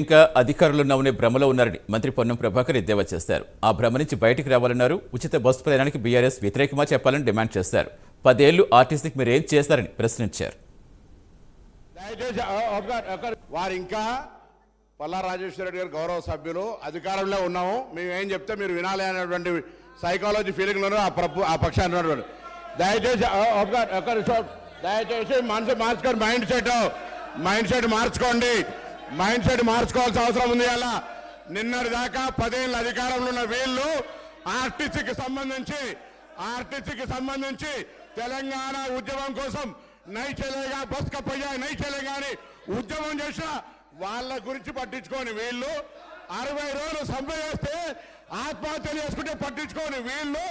ఇంకా అధికారులు నవ్వునే భ్రమలో ఉన్నారని మంత్రి పొన్నం ప్రభాకర్ ఎద్దేవా చేశారు. ఆ భ్రమ నుంచి బయటికి రావాలన్నారు. ఉచిత బస్సు ప్రయాణానికి బీఆర్ఎస్ వ్యతిరేకమా చెప్పాలని డిమాండ్ చేశారు. 10 ఏళ్లు ఆర్టీసీకి మీరేం చేస్తారని ప్రశ్నించారు. వారు ఇంకా పల్లా రాజేశ్వర రెడ్డి గారు గౌరవ సభ్యులు అధికారంలో ఉన్నాము, మేము ఏం చెప్తే మీరు వినాలి అనేటువంటి సైకాలజీ ఫీలింగ్లోనూ ఆ పక్షాన్ని ఉన్నటువంటి దయచేసి మనసు మార్చుకోండి, మైండ్ సెట్ మార్చుకోండి. మైండ్ సెట్ మార్చుకోవాల్సిన అవసరం ఉంది. అలా నిన్నటి దాకా 10 ఏళ్ళ అధికారంలో ఉన్న వీళ్ళు ఆర్టీసీకి సంబంధించి తెలంగాణ ఉద్యమం కోసం నైచెలేగా బస్ కప్పయ్యా నైచెలేగా అని ఉద్యమం చేసిన వాళ్ళ గురించి పట్టించుకొని వీళ్ళు 60 రోజులు సమ్మె చేస్తే ఆత్మహత్యలు చేసుకుంటే పట్టించుకొని వీళ్ళు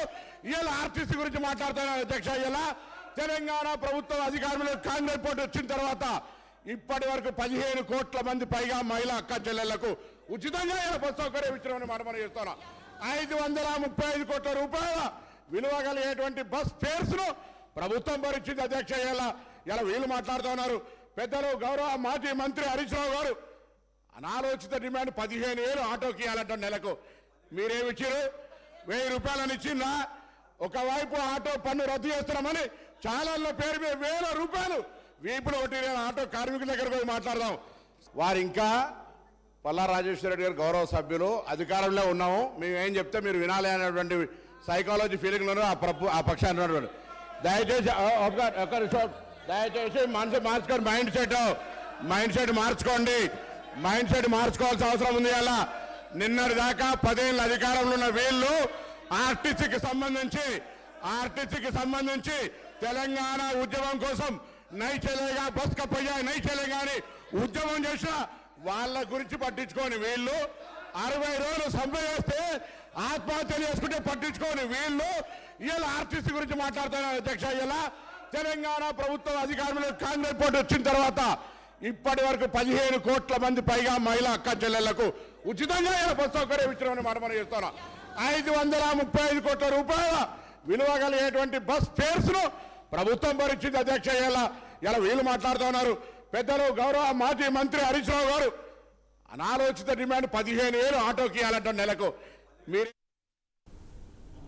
ఇలా ఆర్టీసీ గురించి మాట్లాడుతున్నారు. అధ్యక్ష, ఇలా తెలంగాణ ప్రభుత్వం అధికారంలో కాంగ్రెస్ పార్టీ వచ్చిన తర్వాత ఇప్పటి వరకు 15 కోట్ల మంది పైగా మహిళా అక్క చెల్లెళ్లకు ఉచితంగా బస్ సౌకర్యం ఇచ్చినామని మనం చేస్తున్నాం. 535 కోట్ల రూపాయల విలువ కలిగేటువంటి బస్ ఫేర్స్ ను ప్రభుత్వం భరించింది. అధ్యక్ష, ఇలా వీళ్ళు మాట్లాడుతున్నారు. పెద్దలు గౌరవ మాజీ మంత్రి హరీష్ రావు గారు అనాలోచిత డిమాండ్ 15 ఏళ్ళు ఆటోకి ఇవ్వాలంట నెలకు. మీరేమిచ్చారు? 1000 రూపాయలని ఇచ్చిందా? ఒకవైపు ఆటో పన్ను రద్దు చేస్తున్నామని ఛానళ్ళ పేరు మీద 1000 రూపాయలు వీపులు కొట్టి ఆటో కార్మికుల దగ్గర పోయి మాట్లాడదాం. వారు ఇంకా పల్లా రాజేశ్వర రెడ్డి గారు గౌరవ సభ్యులు అధికారంలో ఉన్నాము, మేము ఏం చెప్తే మీరు వినాలి అనేటువంటి సైకాలజీ ఫీలింగ్లోనూ ఆ పక్షాన్ని ఉన్నటువంటి దయచేసి మనసు మార్చుకోండి, మైండ్ సెట్ మార్చుకోవాల్సిన అవసరం ఉంది. అలా నిన్నటి దాకా 10 ఏళ్ళ అధికారంలో ఉన్న వీళ్ళు ఆర్టీసీకి సంబంధించి తెలంగాణ ఉద్యమం కోసం నైచెలేగా బస్ కప్పయ్యా నైచెలేగా అని ఉద్యమం చేసిన వాళ్ళ గురించి పట్టించుకొని వీళ్ళు 60 రోజులు సమ్మె చేస్తే ఆత్మహత్యలు చేసుకుంటే పట్టించుకొని వీళ్ళు ఇలా ఆర్టీసీ గురించి మాట్లాడుతున్నారు. అధ్యక్ష, ఇలా తెలంగాణ ప్రభుత్వం అధికారంలో కాంగ్రెస్ పార్టీ వచ్చిన తర్వాత ఇప్పటి వరకు 15 కోట్ల మంది పైగా మహిళా అక్క చెల్లెళ్లకు ఉచితంగా బస్ సౌకర్యం ఇచ్చినామని మనం చేస్తున్నాం. 535 కోట్ల రూపాయల విలువ కలిగేటువంటి బస్ ఫేర్స్ ను ప్రభుత్వం భరించింది. అధ్యక్ష, ఇలా వీళ్ళు మాట్లాడుతున్నారు. పెద్దలు గౌరవ మాజీ మంత్రి హరీష్ రావు గారు అనాలోచిత డిమాండ్ 15 ఏళ్ళు ఆటోకి ఇవ్వాలంట నెలకు. మీరు